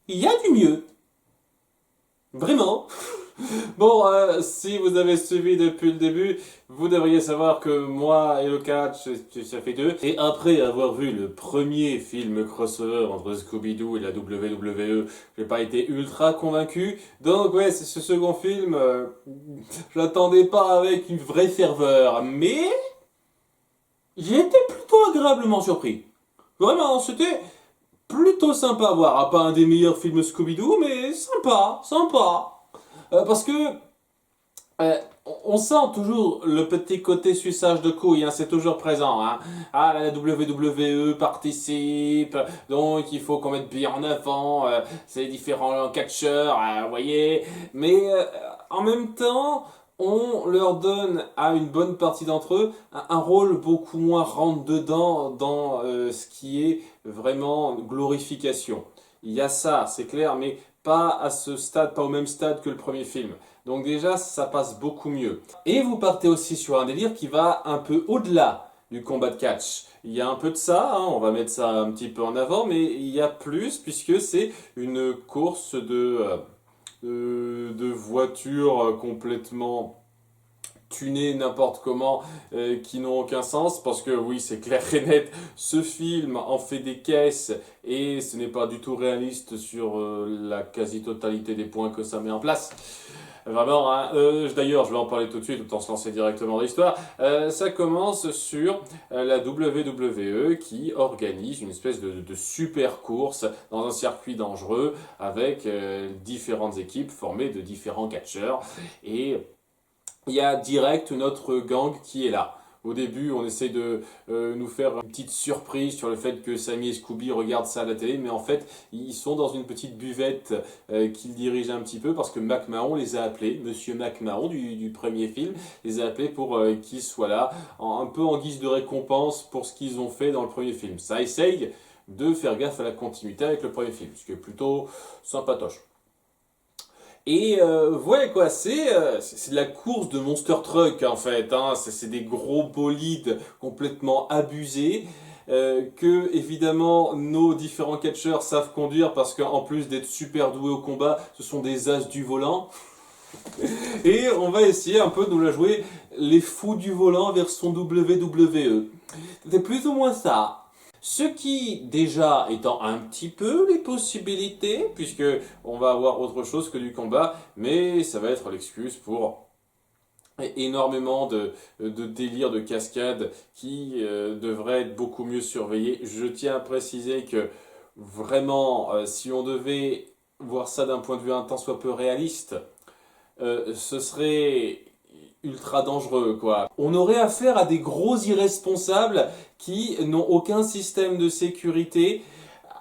il y a du mieux. Vraiment. Bon, si vous avez suivi depuis le début, vous devriez savoir que moi et le catch, ça fait deux. Et après avoir vu le premier film crossover entre Scooby-Doo et la WWE, j'ai pas été ultra convaincu. Donc ouais, c'est ce second film, je l'attendais pas avec une vraie ferveur, mais j'ai été plutôt agréablement surpris. Vraiment, c'était plutôt sympa à voir. Ah, pas un des meilleurs films Scooby-Doo, mais sympa, sympa. Parce que on sent toujours le petit côté suçage de couilles, hein, c'est toujours présent. Hein. Ah, la WWE participe, donc il faut qu'on mette bien en avant ces différents catcheurs, vous voyez. Mais en même temps, on leur donne à une bonne partie d'entre eux un rôle beaucoup moins rentre-dedans dans ce qui est vraiment glorification. Il y a ça, c'est clair, mais pas à ce stade, pas au même stade que le premier film. Donc déjà, ça passe beaucoup mieux. Et vous partez aussi sur un délire qui va un peu au-delà du combat de catch. Il y a un peu de ça, hein, on va mettre ça un petit peu en avant, mais il y a plus puisque c'est une course de voitures complètement tuner n'importe comment, qui n'ont aucun sens, parce que oui, c'est clair et net, ce film en fait des caisses, et ce n'est pas du tout réaliste sur la quasi-totalité des points que ça met en place. Vraiment, hein, d'ailleurs, je vais en parler tout de suite, autant se lancer directement dans l'histoire. Ça commence sur la WWE qui organise une espèce de super course dans un circuit dangereux avec différentes équipes formées de différents catcheurs. Et il y a direct notre gang qui est là. Au début, on essaie de nous faire une petite surprise sur le fait que Sammy et Scooby regardent ça à la télé, mais en fait, ils sont dans une petite buvette qu'ils dirigent un petit peu parce que McMahon les a appelés, Monsieur McMahon du premier film, les a appelés pour qu'ils soient là, un peu en guise de récompense pour ce qu'ils ont fait dans le premier film. Ça essaye de faire gaffe à la continuité avec le premier film, ce qui est plutôt sympatoche. Et ouais quoi, c'est de la course de Monster Truck en fait, hein. C'est des gros bolides complètement abusés que évidemment nos différents catcheurs savent conduire parce qu'en plus d'être super doués au combat, ce sont des as du volant. Et on va essayer un peu de nous la jouer les fous du volant version WWE. C'était plus ou moins ça. Ce qui, déjà, étant un petit peu les possibilités, puisque on va avoir autre chose que du combat, mais ça va être l'excuse pour énormément de délires de cascade qui devraient être beaucoup mieux surveillés. Je tiens à préciser que vraiment, si on devait voir ça d'un point de vue un tant soit peu réaliste, ce serait ultra dangereux, quoi. On aurait affaire à des gros irresponsables qui n'ont aucun système de sécurité,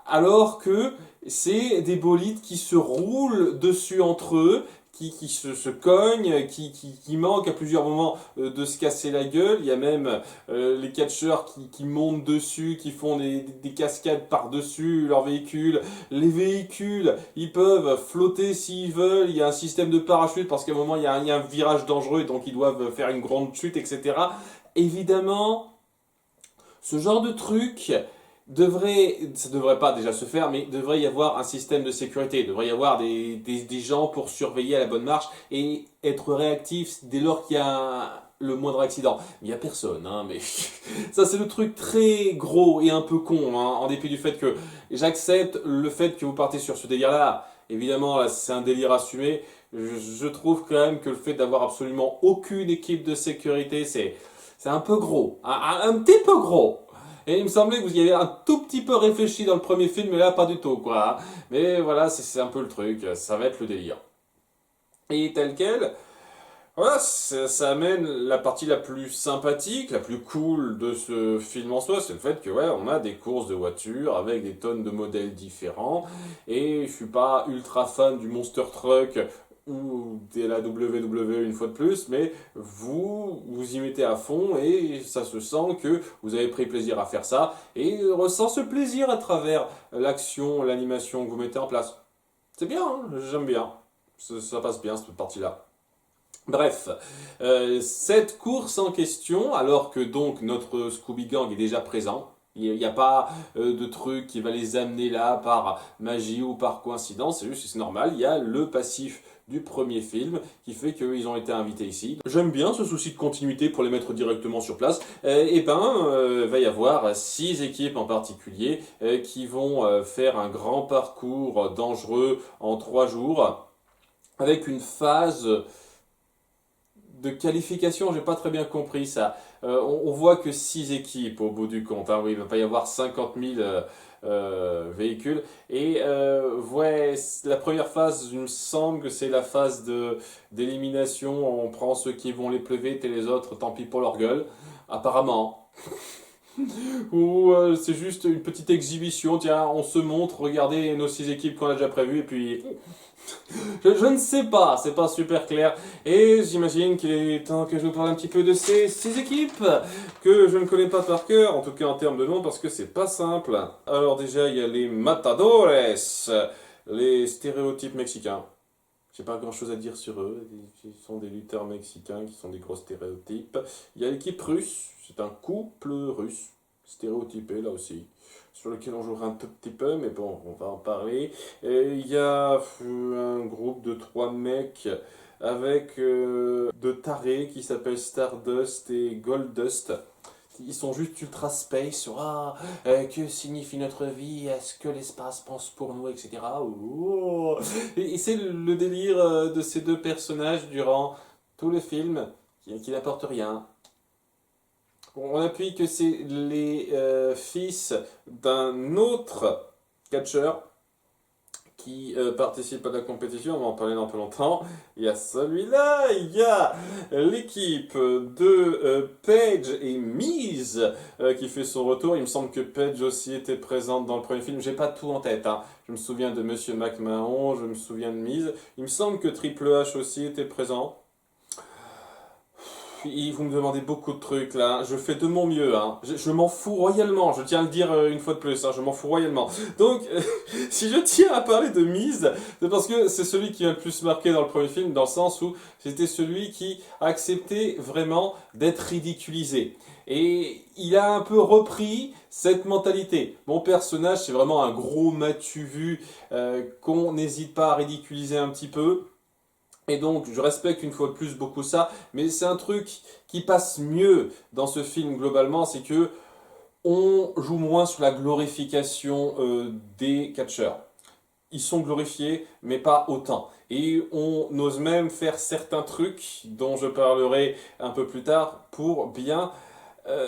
alors que c'est des bolides qui se roulent dessus entre eux, qui se cognent, qui manquent à plusieurs moments de se casser la gueule. Il y a même les catcheurs qui montent dessus, qui font des cascades par-dessus leur véhicule. Les véhicules, ils peuvent flotter s'ils veulent. Il y a un système de parachute parce qu'à un moment, il y a un virage dangereux et donc ils doivent faire une grande chute, etc. Évidemment, ce genre de truc ça devrait pas déjà se faire, mais il devrait y avoir un système de sécurité. Il devrait y avoir des gens pour surveiller à la bonne marche et être réactifs dès lors qu'il y a le moindre accident. Mais il n'y a personne, hein, mais ça c'est le truc très gros et un peu con, hein, en dépit du fait que j'accepte le fait que vous partez sur ce délire-là. Évidemment, là, c'est un délire assumé. Je trouve quand même que le fait d'avoir absolument aucune équipe de sécurité, c'est un peu gros. Un petit peu gros. Et il me semblait que vous y avez un tout petit peu réfléchi dans le premier film, mais là, pas du tout, quoi. Mais voilà, c'est un peu le truc. Ça va être le délire. Et tel quel, voilà, ça amène la partie la plus sympathique, la plus cool de ce film en soi, c'est le fait que ouais, on a des courses de voitures avec des tonnes de modèles différents. Et je suis pas ultra fan du Monster Truck ou de la WWE une fois de plus, mais vous y mettez à fond et ça se sent que vous avez pris plaisir à faire ça et ressent ce plaisir à travers l'action, l'animation que vous mettez en place. C'est bien, hein, j'aime bien. Ça passe bien cette partie-là. Bref, cette course en question, alors que donc notre Scooby Gang est déjà présent, Il n'y a pas de truc qui va les amener là par magie ou par coïncidence, c'est juste que c'est normal, il y a le passif du premier film qui fait qu'ils ont été invités ici. J'aime bien ce souci de continuité pour les mettre directement sur place. Va y avoir 6 équipes en particulier qui vont faire un grand parcours dangereux en 3 jours avec une phase de qualification, j'ai pas très bien compris ça. On voit que 6 équipes au bout du compte. Hein. Oui, il va pas y avoir 50 000 véhicules. Ouais, la première phase, il me semble que c'est la phase d'élimination. On prend ceux qui vont les plus vite et les autres, tant pis pour leur gueule. Apparemment. Ou c'est juste une petite exhibition. Tiens, on se montre, regardez nos 6 équipes qu'on a déjà prévues et puis... Je ne sais pas, c'est pas super clair. Et j'imagine qu'il est temps que je vous parle un petit peu de ces équipes que je ne connais pas par cœur, en tout cas en termes de nom, parce que c'est pas simple. Alors déjà, il y a les Matadores, les stéréotypes mexicains. J'ai pas grand chose à dire sur eux. Ils sont des lutteurs mexicains qui sont des gros stéréotypes. Il y a l'équipe russe, c'est un couple russe, stéréotypé là aussi, sur lequel on jouera un tout petit peu, mais bon, on va en parler. Et il y a un groupe de 3 mecs avec 2 tarés qui s'appellent Stardust et Goldust. Ils sont juste ultra space, que signifie notre vie, est-ce que l'espace pense pour nous, etc. Oh. Et c'est le délire de ces 2 personnages durant tout le film qui n'apporte rien. On appuie que c'est les fils d'un autre catcheur qui participe à la compétition, on va en parler dans pas longtemps. Il y a celui-là, il y a l'équipe de Paige et Miz qui fait son retour. Il me semble que Paige aussi était présente dans le premier film. J'ai pas tout en tête. Hein. Je me souviens de Monsieur McMahon, je me souviens de Miz. Il me semble que Triple H aussi était présent. Puis vous me demandez beaucoup de trucs là, je fais de mon mieux, hein. Je m'en fous royalement, je tiens à le dire une fois de plus, hein, je m'en fous royalement. Donc, si je tiens à parler de Miz, c'est parce que c'est celui qui m'a le plus marqué dans le premier film, dans le sens où c'était celui qui acceptait vraiment d'être ridiculisé. Et il a un peu repris cette mentalité. Mon personnage, c'est vraiment un gros matu-vu qu'on n'hésite pas à ridiculiser un petit peu. Et donc, je respecte une fois de plus beaucoup ça, mais c'est un truc qui passe mieux dans ce film globalement, c'est que on joue moins sur la glorification des catcheurs. Ils sont glorifiés, mais pas autant. Et on ose même faire certains trucs, dont je parlerai un peu plus tard, pour bien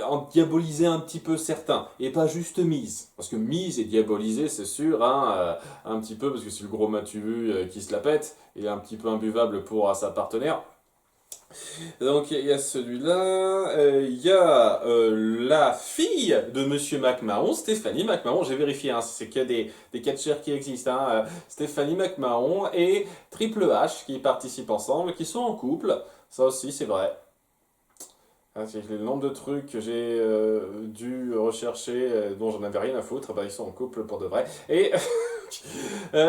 en diaboliser un petit peu certains, et pas juste Miz. Parce que Miz est diabolisé, c'est sûr, hein, un petit peu, parce que c'est le gros matu qui se la pète, il est un petit peu imbuvable pour sa partenaire. Donc il y a celui-là, il y a la fille de Monsieur McMahon, Stephanie McMahon, j'ai vérifié, hein, c'est qu'il y a des catcheurs qui existent, hein, Stephanie McMahon et Triple H qui participent ensemble, qui sont en couple, ça aussi c'est vrai. C'est le nombre de trucs que j'ai dû rechercher dont j'en avais rien à foutre, bah, ils sont en couple pour de vrai. Et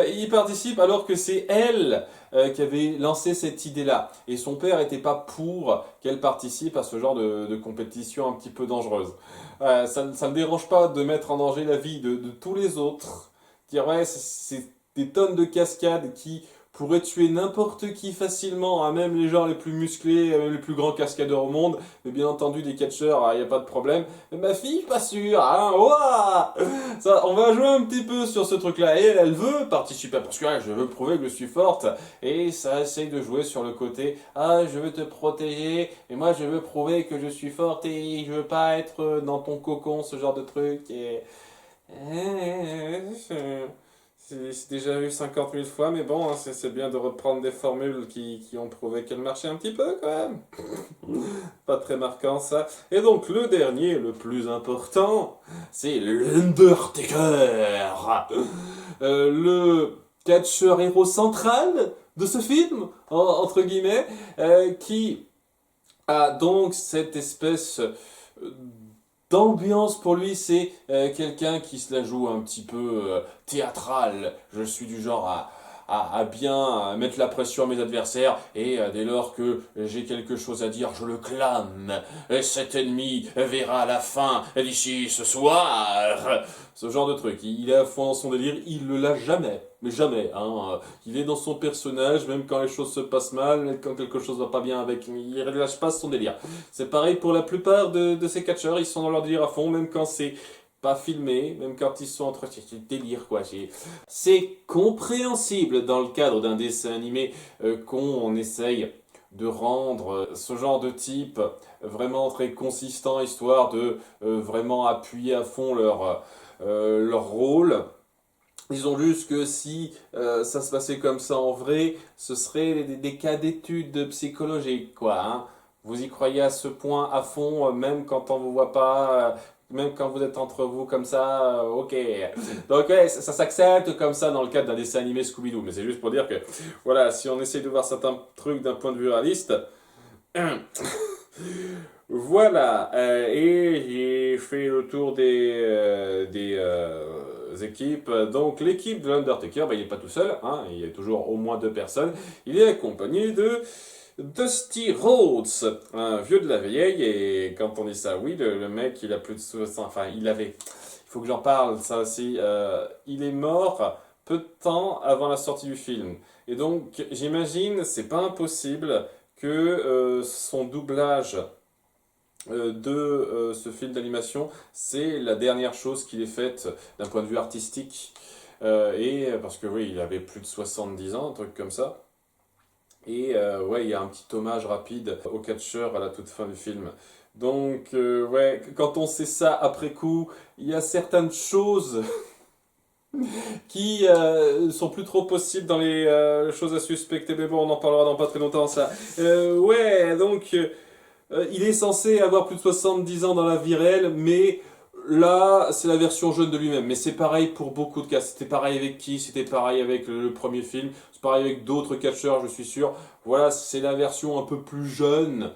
ils participent alors que c'est elle qui avait lancé cette idée-là. Et son père n'était pas pour qu'elle participe à ce genre de compétition un petit peu dangereuse. Ça ne me dérange pas de mettre en danger la vie de tous les autres. Dire ouais, c'est des tonnes de cascades qui pourrait tuer n'importe qui facilement, hein, même les gens les plus musclés, même les plus grands cascadeurs au monde, mais bien entendu des catcheurs, il n'y a pas de problème. Mais ma fille, pas sûr, hein, ouah ça, on va jouer un petit peu sur ce truc-là, et elle veut participer, parce que je veux prouver que je suis forte, et ça essaye de jouer sur le côté, je veux te protéger, et moi je veux prouver que je suis forte, et je veux pas être dans ton cocon, ce genre de truc, et... C'est déjà eu 50 000 fois, mais bon, hein, c'est bien de reprendre des formules qui ont prouvé qu'elles marchaient un petit peu quand même. Pas très marquant ça. Et donc le dernier, le plus important, c'est l'Undertaker. Le catcheur héros central de ce film, entre guillemets, qui a donc cette espèce d'ambiance pour lui, c'est quelqu'un qui se la joue un petit peu théâtral. Je suis du genre à bien mettre la pression à mes adversaires, et dès lors que j'ai quelque chose à dire, je le clame, et cet ennemi verra la fin d'ici ce soir. Ce genre de truc. Il est à fond dans son délire, il le lâche jamais. Mais jamais, hein. Il est dans son personnage, même quand les choses se passent mal, même quand quelque chose va pas bien avec, il ne lâche pas son délire. C'est pareil pour la plupart de ces catcheurs, ils sont dans leur délire à fond, même quand c'est pas filmé, même quand ils sont entre... C'est le délire, quoi. C'est compréhensible dans le cadre d'un dessin animé qu'on essaye de rendre ce genre de type vraiment très consistant, histoire de vraiment appuyer à fond leur rôle. Disons juste que si ça se passait comme ça en vrai, ce serait des cas d'études psychologiques, quoi. Hein. Vous y croyez à ce point à fond, même quand on vous voit pas, même quand vous êtes entre vous comme ça, ok. Donc ouais, ça s'accepte comme ça dans le cadre d'un dessin animé Scooby-Doo. Mais c'est juste pour dire que, voilà, si on essaye de voir certains trucs d'un point de vue réaliste, voilà, et j'ai fait le tour des équipes. Donc l'équipe de l'Undertaker, bah, il n'est pas tout seul, hein, il y a toujours au moins 2 personnes. Il est accompagné de Dusty Rhodes, un vieux de la vieille, et quand on dit ça, oui, le mec, il a plus de 60, enfin, il faut que j'en parle, ça aussi, il est mort peu de temps avant la sortie du film. Et donc, j'imagine, c'est pas impossible que son doublage de ce film d'animation, c'est la dernière chose qu'il ait faite d'un point de vue artistique. Et parce que oui, il avait plus de 70 ans, un truc comme ça. Et ouais, il y a un petit hommage rapide au catcheur à la toute fin du film. Donc ouais, quand on sait ça après coup, il y a certaines choses qui sont plus trop possibles dans les choses à suspecter. Mais bon, on en parlera dans pas très longtemps, ça. Ouais, donc... il est censé avoir plus de 70 ans dans la vie réelle, mais là, c'est la version jeune de lui-même. Mais c'est pareil pour beaucoup de cas. C'était pareil avec qui? C'était pareil avec le premier film. C'est pareil avec d'autres catcheurs, je suis sûr. Voilà, c'est la version un peu plus jeune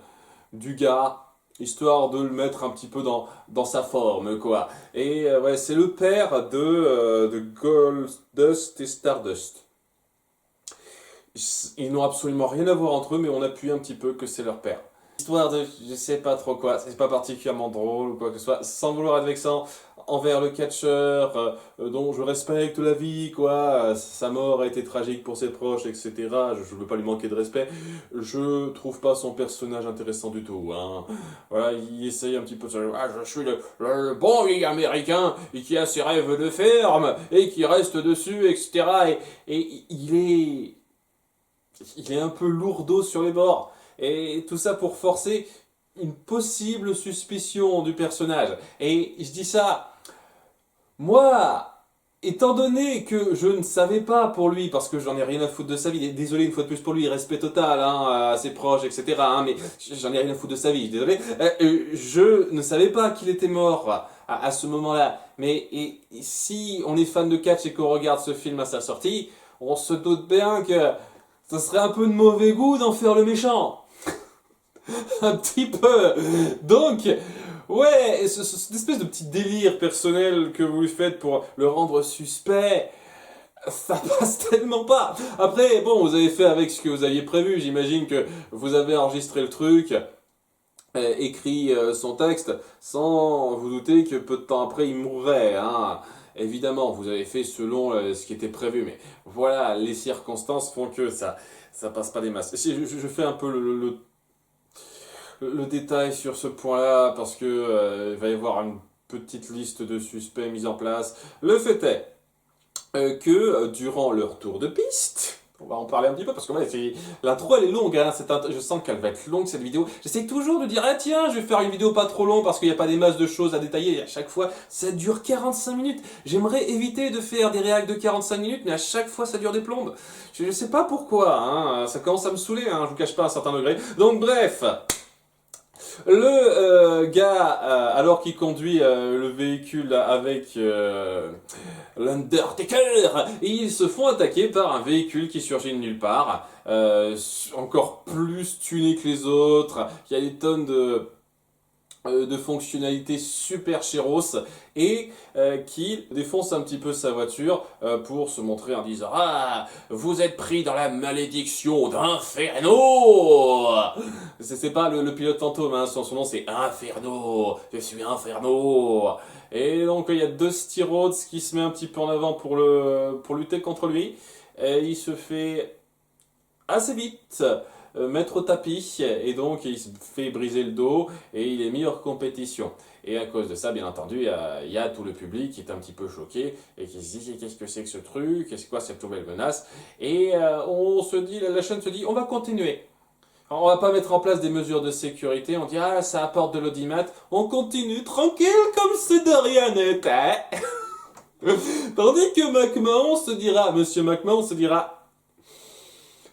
du gars, histoire de le mettre un petit peu dans sa forme, quoi. Et ouais, c'est le père de Goldust et Stardust. Ils n'ont absolument rien à voir entre eux, mais on appuie un petit peu que c'est leur père. Histoire de, je sais pas trop quoi, c'est pas particulièrement drôle ou quoi que ce soit, sans vouloir être vexant envers le catcheur, dont je respecte la vie, quoi, sa mort a été tragique pour ses proches, etc. Je veux pas lui manquer de respect, je trouve pas son personnage intéressant du tout, hein. Voilà, il essaye un petit peu de se dire, ah, je suis le bon vieil américain, et qui a ses rêves de ferme, et qui reste dessus, etc. Et il est un peu lourdeau sur les bords. Et tout ça pour forcer une possible suspicion du personnage. Et je dis ça, moi, étant donné que je ne savais pas pour lui, parce que j'en ai rien à foutre de sa vie, désolé une fois de plus pour lui, respect total hein, à ses proches, etc. Hein, mais j'en ai rien à foutre de sa vie, désolé. Je ne savais pas qu'il était mort à ce moment-là. Mais et si on est fan de catch et qu'on regarde ce film à sa sortie, on se doute bien que ça serait un peu de mauvais goût d'en faire le méchant. Un petit peu. Donc, ouais, cette espèce de petit délire personnel que vous lui faites pour le rendre suspect, ça passe tellement pas. Après, bon, vous avez fait avec ce que vous aviez prévu. J'imagine que vous avez enregistré le truc, écrit son texte, sans vous douter que peu de temps après, il mourrait, hein. Évidemment, vous avez fait selon ce qui était prévu, mais voilà, les circonstances font que ça passe pas des masses. Je fais un peu le détail sur ce point-là parce que il va y avoir une petite liste de suspects mise en place. Le fait est que durant leur tour de piste, on va en parler un petit peu parce que ouais, l'intro elle est longue, hein, je sens qu'elle va être longue cette vidéo. J'essaie toujours de dire ah tiens je vais faire une vidéo pas trop longue parce qu'il n'y a pas des masses de choses à détailler et à chaque fois ça dure 45 minutes. J'aimerais éviter de faire des réacts de 45 minutes mais à chaque fois ça dure des plombes. Je sais pas pourquoi, hein, ça commence à me saouler, hein, je vous cache pas à un certain degré. Donc bref. Le gars, alors qu'il conduit le véhicule avec l'Undertaker, ils se font attaquer par un véhicule qui surgit de nulle part, encore plus tuné que les autres. Il y a des tonnes de fonctionnalités super chéros et qui défonce un petit peu sa voiture pour se montrer en disant «Ah, vous êtes pris dans la malédiction d'Inferno!» C'est pas le pilote fantôme, hein, son nom c'est Inferno, je suis Inferno. Et donc il y a Dusty Rhodes qui se met un petit peu en avant pour lutter contre lui. Et il se fait assez vite mettre au tapis et donc il se fait briser le dos et il est mis hors compétition. Et à cause de ça, bien entendu, il y a tout le public qui est un petit peu choqué et qui se dit qu'est-ce que c'est que ce truc, qu'est-ce quoi cette nouvelle menace. Et on se dit, la chaîne se dit, on va continuer. Alors, on va pas mettre en place des mesures de sécurité, on dit ah ça apporte de l'audimat, on continue tranquille comme si de rien n'était. Tandis que McMahon se dira, Monsieur McMahon se dira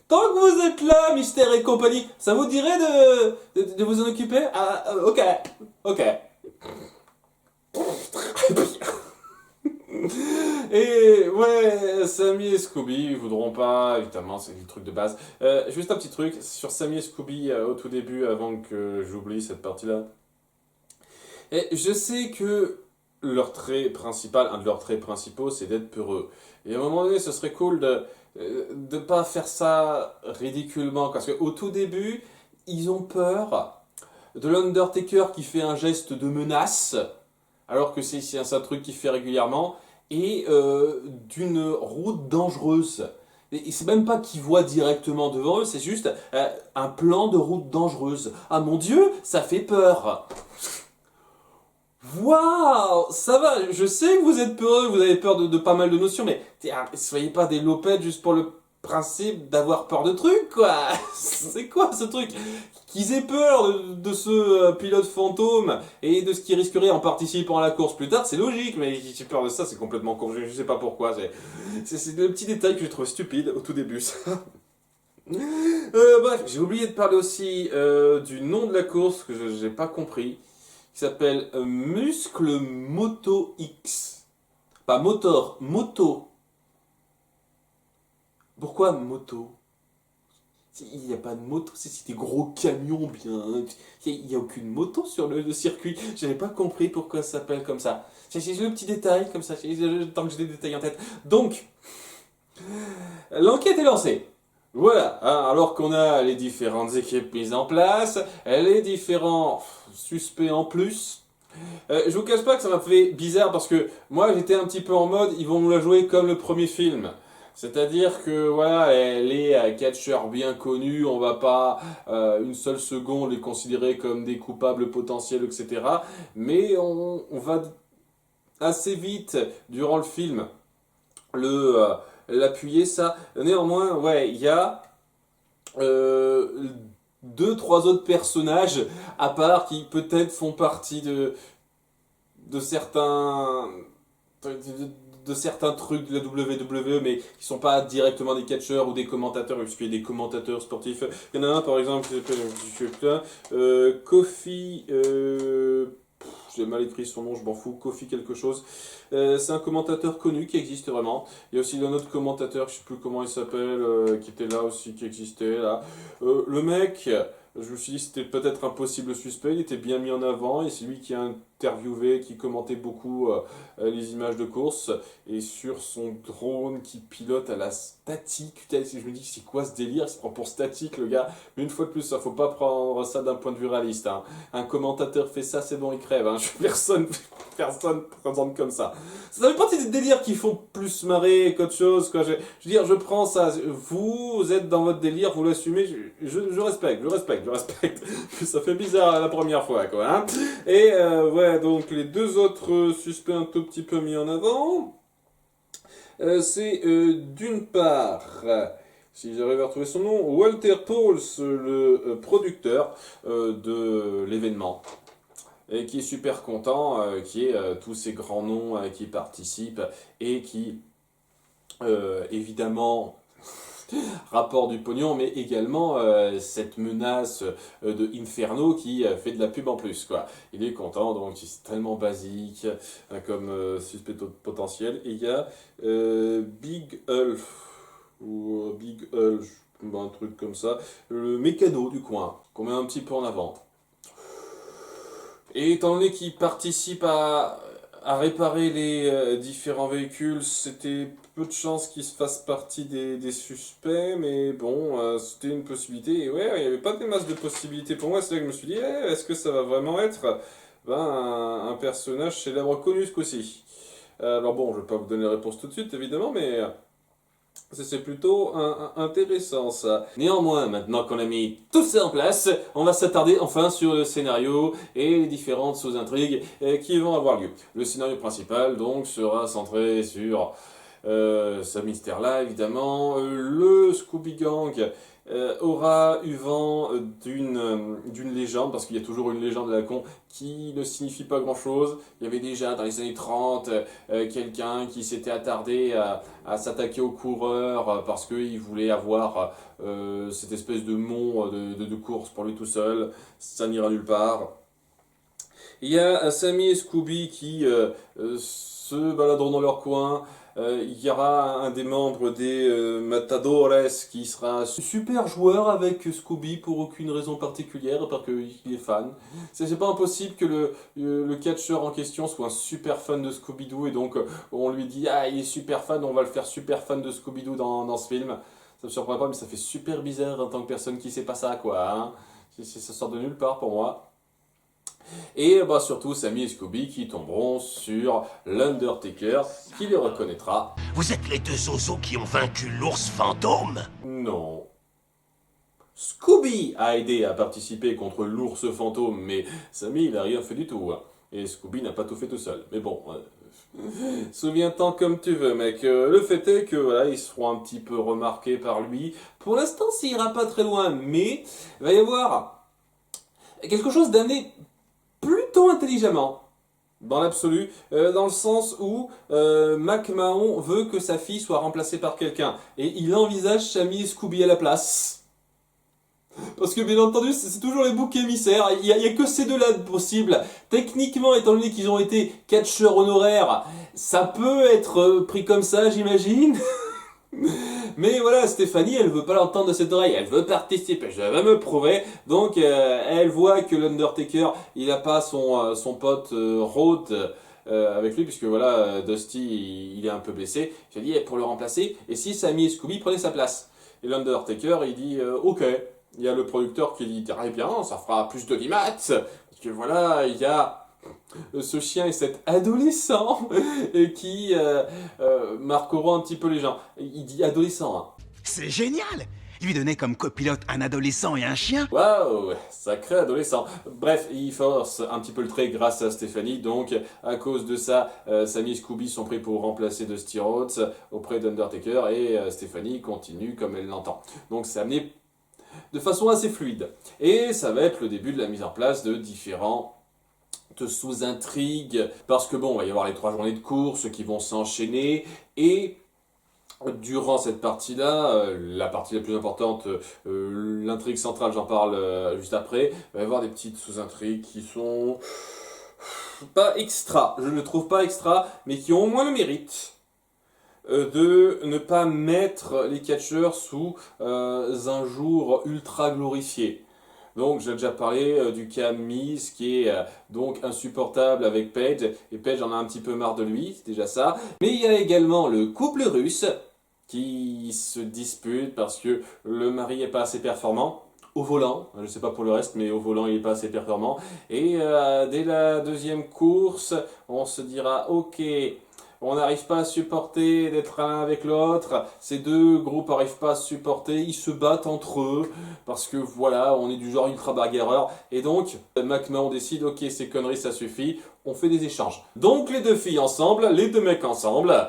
tant que vous êtes là, Mystère et compagnie, ça vous dirait de vous en occuper? Ah, ok, ok. Et ouais, Sammy et Scooby ils voudront pas, évidemment, c'est le truc de base. Juste un petit truc sur Sammy et Scooby au tout début, avant que j'oublie cette partie-là. Et je sais que leur trait principal, un de leurs traits principaux, c'est d'être peureux. Et à un moment donné, ce serait cool de pas faire ça ridiculement, parce qu'au tout début, ils ont peur de l'Undertaker qui fait un geste de menace, alors que c'est un truc qu'il fait régulièrement, et d'une route dangereuse. Et c'est même pas qu'ils voient directement devant eux, c'est juste un plan de route dangereuse. Ah mon Dieu, ça fait peur. Waouh, ça va, je sais que vous êtes peureux, vous avez peur de pas mal de notions, mais soyez pas des lopettes juste pour le principe d'avoir peur de trucs, quoi. C'est quoi ce truc? Qu'ils aient peur de ce pilote fantôme et de ce qu'ils risqueraient en participant à la course plus tard, c'est logique, mais j'ai peur de ça, c'est complètement con, je sais pas pourquoi. C'est le petit détail que j'ai trouvé stupide au tout début, ça. Bref, j'ai oublié de parler aussi du nom de la course que j'ai pas compris qui s'appelle Muscle Moto X. Pas motor, moto. Pourquoi moto? Il n'y a pas de moto, c'est des gros camions bien. Il n'y a aucune moto sur le circuit. J'avais pas compris pourquoi ça s'appelle comme ça. C'est le petit détail, comme ça, tant que j'ai des détails en tête. Donc, l'enquête est lancée. Voilà, hein, alors qu'on a les différentes équipes mises en place, les différents suspects en plus. Je vous cache pas que ça m'a fait bizarre parce que moi j'étais un petit peu en mode ils vont nous la jouer comme le premier film. C'est-à-dire que voilà, les catcheurs bien connus, on va pas une seule seconde les considérer comme des coupables potentiels, etc. Mais on va assez vite durant le film le l'appuyer ça. Néanmoins, ouais, il y a euh, deux, trois autres personnages à part qui peut-être font partie de certains de certains trucs de la WWE, mais qui sont pas directement des catcheurs ou des commentateurs, puisqu'il y a des commentateurs sportifs. Il y en a un, par exemple, qui s'appelle Kofi. J'ai mal écrit son nom, je m'en fous. Kofi quelque chose. C'est un commentateur connu qui existe vraiment. Il y a aussi un autre commentateur, je sais plus comment il s'appelle, qui était là aussi, qui existait là. Le mec. Je me suis dit c'était peut-être un possible suspect, il était bien mis en avant et c'est lui qui a interviewé, qui commentait beaucoup les images de course et sur son drone qui pilote à la statique. Putain, je me dis c'est quoi ce délire, il se prend pour statique le gars. Mais une fois de plus, il faut pas prendre ça d'un point de vue réaliste. Hein. Un commentateur fait ça, c'est bon, il crève. Hein. Personne présente comme ça. Ça fait partie des délires qui font plus marrer qu'autre chose. Quoi. Je veux dire, je prends ça. Vous êtes dans votre délire, vous l'assumez. Je respecte, je respecte, je respecte. Ça fait bizarre la première fois, quoi. Hein. Et ouais, donc les deux autres suspects un tout petit peu mis en avant, c'est d'une part, si j'arrive à retrouver son nom, Walter Pauls, le producteur de l'événement et qui est super content, qui est tous ces grands noms qui participent et qui, évidemment, rapportent du pognon, mais également cette menace de Inferno qui fait de la pub en plus, quoi. Il est content, donc c'est tellement basique comme suspect potentiel. Et il y a Big Ulf, ou Big Ulf, un truc comme ça, le mécano du coin, qu'on met un petit peu en avant. Et étant donné qu'il participe à réparer les différents véhicules, c'était peu de chances qu'il se fasse partie des suspects, mais bon, c'était une possibilité. Et ouais, il n'y avait pas des masses de possibilités pour moi, c'est là que je me suis dit, est-ce que ça va vraiment être un personnage célèbre connu ce coup-ci? Alors bon, je vais pas vous donner la réponse tout de suite, évidemment, mais c'est plutôt intéressant ça. Néanmoins, maintenant qu'on a mis tout ça en place, on va s'attarder enfin sur le scénario et les différentes sous-intrigues qui vont avoir lieu. Le scénario principal donc sera centré sur ce mystère-là évidemment. Le Scooby Gang aura eu vent d'une légende, parce qu'il y a toujours une légende à la con qui ne signifie pas grand-chose. Il y avait déjà dans les années 30 quelqu'un qui s'était attardé à s'attaquer aux coureurs parce qu'il voulait avoir cette espèce de mont de course pour lui tout seul. Ça n'ira nulle part. Il y a Sammy et Scooby qui se baladeront dans leur coin. Il y aura un des membres des Matadores qui sera super joueur avec Scooby pour aucune raison particulière, parce qu'il est fan. C'est pas impossible que le catcheur en question soit un super fan de Scooby-Doo, et donc on lui dit ah il est super fan, on va le faire super fan de Scooby-Doo dans ce film. Ça me surprend pas, mais ça fait super bizarre en tant que personne qui sait pas ça, quoi. Hein. Ça sort de nulle part pour moi. Et bah surtout Sammy et Scooby qui tomberont sur l'Undertaker, qui les reconnaîtra. Vous êtes les deux zozos qui ont vaincu l'ours fantôme? Non. Scooby a aidé à participer contre l'ours fantôme, mais Sammy il a rien fait du tout. Hein. Et Scooby n'a pas tout fait tout seul. Mais bon, souviens-t'en comme tu veux, mec. Le fait est que voilà, ils seront un petit peu remarqués par lui. Pour l'instant, ça ira pas très loin, mais il va y avoir quelque chose d'amené plutôt intelligemment. Dans l'absolu, dans le sens où McMahon veut que sa fille soit remplacée par quelqu'un. Et il envisage Sammy et Scooby à la place. Parce que bien entendu, c'est toujours les boucs émissaires, il y a que ces deux-là de possibles. Techniquement, étant donné qu'ils ont été catcheurs honoraires, ça peut être pris comme ça, j'imagine. Mais voilà, Stéphanie, elle veut pas l'entendre de cette oreille, elle veut participer, je vais me prouver. Donc, elle voit que l'Undertaker, il a pas son pote Rhodes avec lui, puisque voilà, Dusty, il est un peu blessé. Je lui dis, pour le remplacer, et si Sammy et Scooby prenaient sa place? Et l'Undertaker, il dit, ok. Il y a le producteur qui dit, très bien, ça fera plus de d'audimat, parce que voilà, il y a ce chien et cet adolescent qui marqueront un petit peu les gens. Il dit adolescent, hein. C'est génial! Lui donner comme copilote un adolescent et un chien? Waouh, sacré adolescent. Bref, il force un petit peu le trait grâce à Stéphanie, donc à cause de ça, Sammy et Scooby sont pris pour remplacer Dusty Rhodes auprès d'Undertaker, et Stéphanie continue comme elle l'entend. Donc c'est amené de façon assez fluide. Et ça va être le début de la mise en place de différents sous-intrigues, parce que bon, il va y avoir les 3 journées de course qui vont s'enchaîner, et durant cette partie-là, la partie la plus importante, l'intrigue centrale, j'en parle juste après, il va y avoir des petites sous-intrigues qui sont pas extra, je ne trouve pas extra, mais qui ont au moins le mérite de ne pas mettre les catcheurs sous un jour ultra glorifié. Donc j'ai déjà parlé du cas Miz qui est donc insupportable avec Paige, et Paige en a un petit peu marre de lui, c'est déjà ça. Mais il y a également le couple russe qui se dispute parce que le mari est pas assez performant. Au volant, je sais pas pour le reste, mais au volant il est pas assez performant. Et dès la deuxième course, on se dira ok, on n'arrive pas à supporter d'être l'un avec l'autre, ces deux groupes n'arrivent pas à se supporter, ils se battent entre eux, parce que voilà, on est du genre ultra bagarreur, et donc McMahon décide, ok, ces conneries ça suffit, on fait des échanges. Donc les deux filles ensemble, les deux mecs ensemble,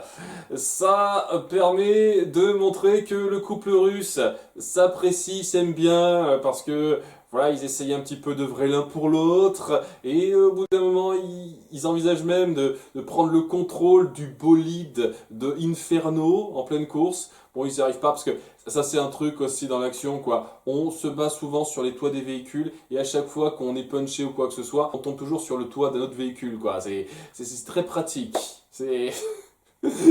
ça permet de montrer que le couple russe s'apprécie, s'aime bien, parce que voilà, ils essayent un petit peu d'œuvrer l'un pour l'autre, et au bout d'un moment, ils envisagent même de prendre le contrôle du bolide de Inferno en pleine course. Bon, ils n'y arrivent pas parce que ça c'est un truc aussi dans l'action, quoi. On se bat souvent sur les toits des véhicules, et à chaque fois qu'on est punché ou quoi que ce soit, on tombe toujours sur le toit d'un autre véhicule, quoi. C'est très pratique. C'est...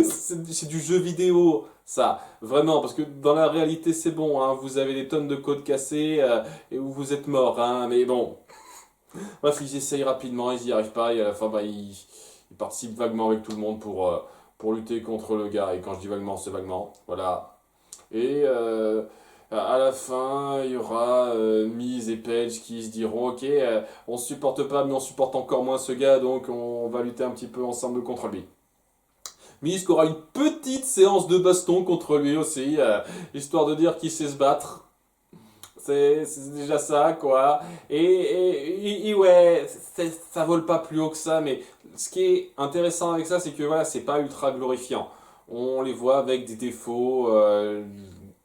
c'est du jeu vidéo, ça, vraiment, parce que dans la réalité c'est bon, hein, vous avez des tonnes de codes cassés et où vous êtes mort, hein, mais bon, Bref, ils essayent rapidement, ils n'y arrivent pas, et à la fin, bah, ils participent vaguement avec tout le monde pour lutter contre le gars. Et quand je dis vaguement, c'est vaguement. Voilà. Et à la fin, il y aura Miz et Paige qui se diront, ok, on se supporte pas, mais on supporte encore moins ce gars, donc on va lutter un petit peu ensemble contre lui. Miz qui aura une petite séance de baston contre lui aussi, histoire de dire qu'il sait se battre. C'est déjà ça, quoi. Et ouais, ça vole pas plus haut que ça, mais ce qui est intéressant avec ça, c'est que voilà, c'est pas ultra glorifiant. On les voit avec des défauts,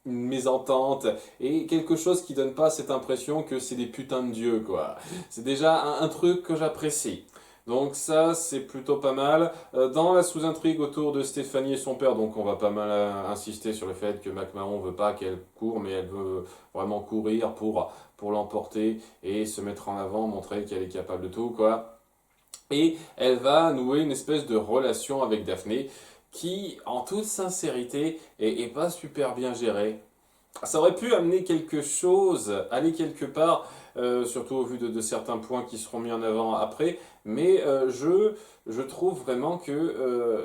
une mésentente, et quelque chose qui donne pas cette impression que c'est des putains de dieux, quoi. C'est déjà un truc que j'apprécie. Donc ça, c'est plutôt pas mal. Dans la sous-intrigue autour de Stéphanie et son père, donc on va pas mal insister sur le fait que McMahon veut pas qu'elle court, mais elle veut vraiment courir pour l'emporter et se mettre en avant, montrer qu'elle est capable de tout, quoi. Et elle va nouer une espèce de relation avec Daphné qui, en toute sincérité, est pas super bien gérée. Ça aurait pu amener quelque chose, aller quelque part, surtout au vu de certains points qui seront mis en avant après, mais je trouve vraiment que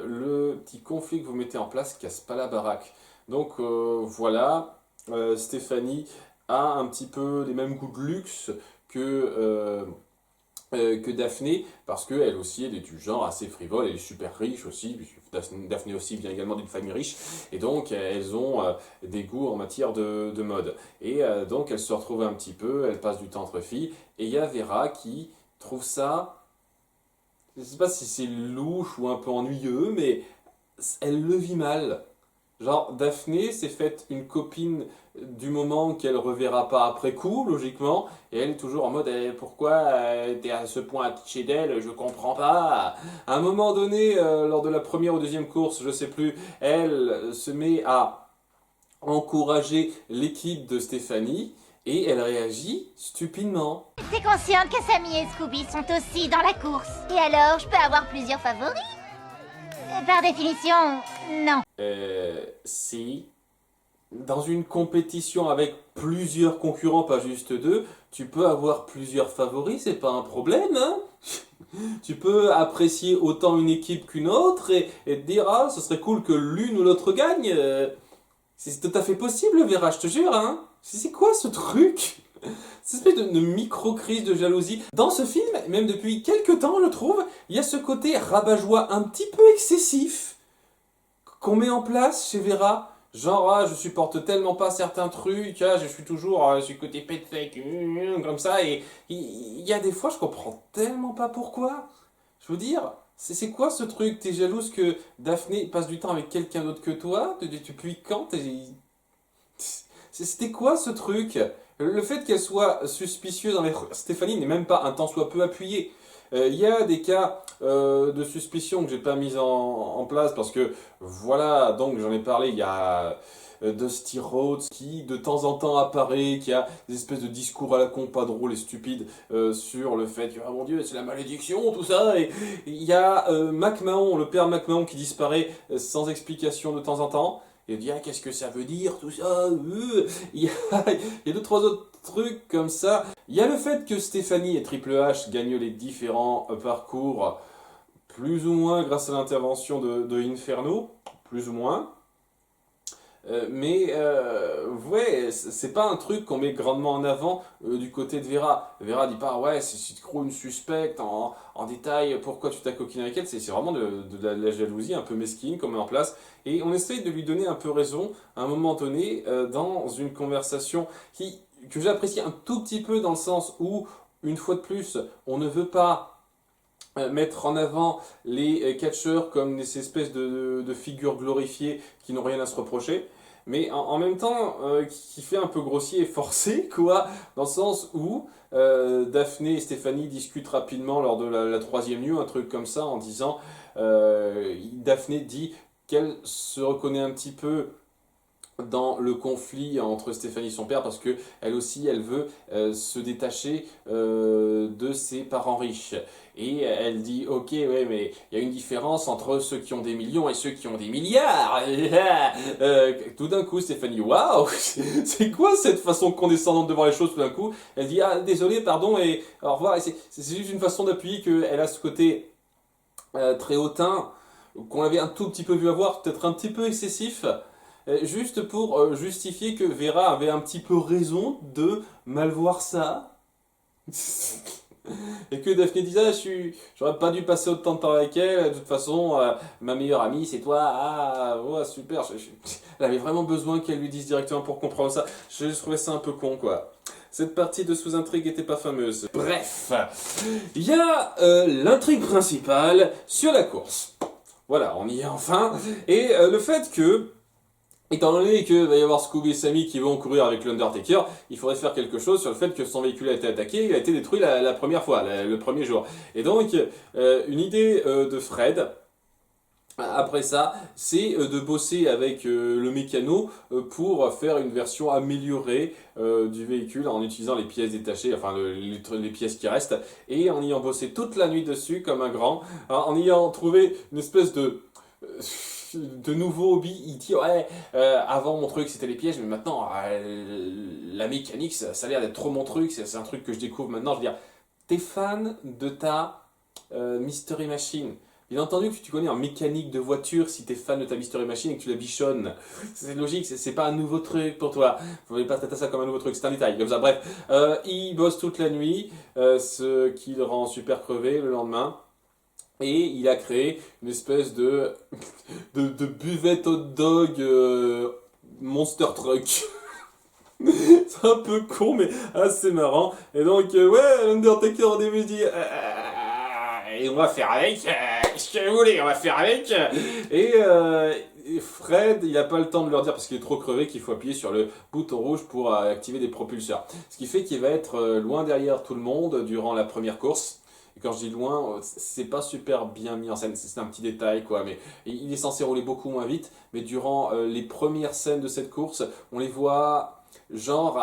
le petit conflit que vous mettez en place casse pas la baraque. Donc voilà, Stéphanie a un petit peu les mêmes goûts de luxe que Daphné, parce qu'elle aussi, elle est du genre assez frivole, elle est super riche aussi, puisque Daphné aussi vient également d'une famille riche, et donc elles ont des goûts en matière de mode. Et donc elles se retrouvent un petit peu, elles passent du temps entre filles, et il y a Vera qui trouve ça, je ne sais pas si c'est louche ou un peu ennuyeux, mais elle le vit mal. Genre, Daphné s'est faite une copine du moment qu'elle reverra pas après coup, logiquement, et elle est toujours en mode pourquoi t'es à ce point attiché d'elle, je comprends pas. À un moment donné, lors de la première ou deuxième course, je sais plus, elle se met à encourager l'équipe de Stéphanie et elle réagit stupidement. T'es consciente que Sammy et Scooby sont aussi dans la course? Et alors, je peux avoir plusieurs favoris? Par définition, non. Si dans une compétition avec plusieurs concurrents, pas juste deux, tu peux avoir plusieurs favoris, c'est pas un problème, hein? Tu peux apprécier autant une équipe qu'une autre et te dire, ah, ce serait cool que l'une ou l'autre gagne. C'est tout à fait possible, Vera, je te jure, hein? C'est quoi ce truc? Cette espèce de micro-crise de jalousie. Dans ce film, même depuis quelques temps, je trouve, il y a ce côté rabat-joie un petit peu excessif qu'on met en place chez Vera. Genre, ah, je supporte tellement pas certains trucs, ah, je suis toujours sur le côté pet fake, comme ça, et il y a des fois, je comprends tellement pas pourquoi. Je veux dire, c'est quoi ce truc? T'es jalouse que Daphné passe du temps avec quelqu'un d'autre que toi? Depuis quand? C'était quoi ce truc? Le fait qu'elle soit suspicieuse envers Stéphanie n'est même pas un tant soit peu appuyé. Il y a des cas de suspicion que j'ai pas mis en place parce que voilà, donc j'en ai parlé, il y a Dusty Rhodes qui de temps en temps apparaît, qui a des espèces de discours à la con, pas drôles et stupides sur le fait que ah mon Dieu c'est la malédiction, tout ça. Et il y a McMahon, le père McMahon qui disparaît sans explication de temps en temps. Et dit, ah, qu'est-ce que ça veut dire, tout ça il y a, il y a deux, trois autres trucs comme ça. Il y a le fait que Stéphanie et Triple H gagnent les différents parcours, plus ou moins grâce à l'intervention de Inferno, plus ou moins. Mais ouais, c'est pas un truc qu'on met grandement en avant du côté de Vera. Vera dit pas, ouais, si tu crois une suspecte en détail, pourquoi tu t'acoquines avec elle, c'est vraiment de la jalousie un peu mesquine qu'on met en place. Et on essaye de lui donner un peu raison à un moment donné dans une conversation que j'apprécie un tout petit peu dans le sens où, une fois de plus, on ne veut pas mettre en avant les catcheurs comme des espèces de figures glorifiées qui n'ont rien à se reprocher, mais en même temps qui fait un peu grossier et forcé, quoi, dans le sens où Daphné et Stéphanie discutent rapidement lors de la troisième nuit, un truc comme ça, en disant, Daphné dit qu'elle se reconnaît un petit peu dans le conflit entre Stéphanie et son père parce que elle aussi elle veut se détacher de ses parents riches et elle dit ok ouais mais il y a une différence entre ceux qui ont des millions et ceux qui ont des milliards. Tout d'un coup Stéphanie waouh c'est quoi cette façon condescendante de voir les choses tout d'un coup elle dit ah désolé pardon et au revoir et c'est juste une façon d'appuyer qu'elle a ce côté très hautain qu'on avait un tout petit peu vu avoir peut-être un petit peu excessif. Juste pour justifier que Vera avait un petit peu raison de mal voir ça. Et que Daphné disait, ah, j'aurais pas dû passer autant de temps avec elle, de toute façon, ma meilleure amie, c'est toi, ah, ouais, super. Elle avait vraiment besoin qu'elle lui dise directement pour comprendre ça. Je trouvais ça un peu con, quoi. Cette partie de sous-intrigue était pas fameuse. Bref, il y a l'intrigue principale sur la course. Voilà, on y est enfin. Et le fait que étant donné qu'il va y avoir Scooby et Sammy qui vont courir avec l'Undertaker, il faudrait faire quelque chose sur le fait que son véhicule a été attaqué, il a été détruit la première fois, le premier jour. Et donc, une idée de Fred, après ça, c'est de bosser avec le mécano pour faire une version améliorée du véhicule en utilisant les pièces détachées, enfin les pièces qui restent, et en ayant bossé toute la nuit dessus comme un grand, en ayant trouvé une espèce de nouveau hobby. Il dit ouais avant mon truc c'était les pièges mais maintenant la mécanique ça a l'air d'être trop mon truc, c'est un truc que je découvre maintenant. Je veux dire, t'es fan de ta Mystery Machine, bien entendu que tu connais en mécanique de voiture si t'es fan de ta Mystery Machine et que tu la bichonnes, c'est logique, c'est pas un nouveau truc pour toi, faut pas traiter ça comme un nouveau truc, c'est un détail comme ça. Bref, il bosse toute la nuit, ce qui le rend super crevé le lendemain. Et il a créé une espèce de buvette hot dog monster truck. C'est un peu con, mais assez marrant. Et donc, ouais, l'Undertaker au début dit et on va faire avec. Ce que vous voulez, on va faire avec. Et Fred, il n'a pas le temps de leur dire parce qu'il est trop crevé qu'il faut appuyer sur le bouton rouge pour activer des propulseurs. Ce qui fait qu'il va être loin derrière tout le monde durant la première course. Et quand je dis loin, c'est pas super bien mis en scène, c'est un petit détail quoi, mais il est censé rouler beaucoup moins vite, mais durant les premières scènes de cette course, on les voit genre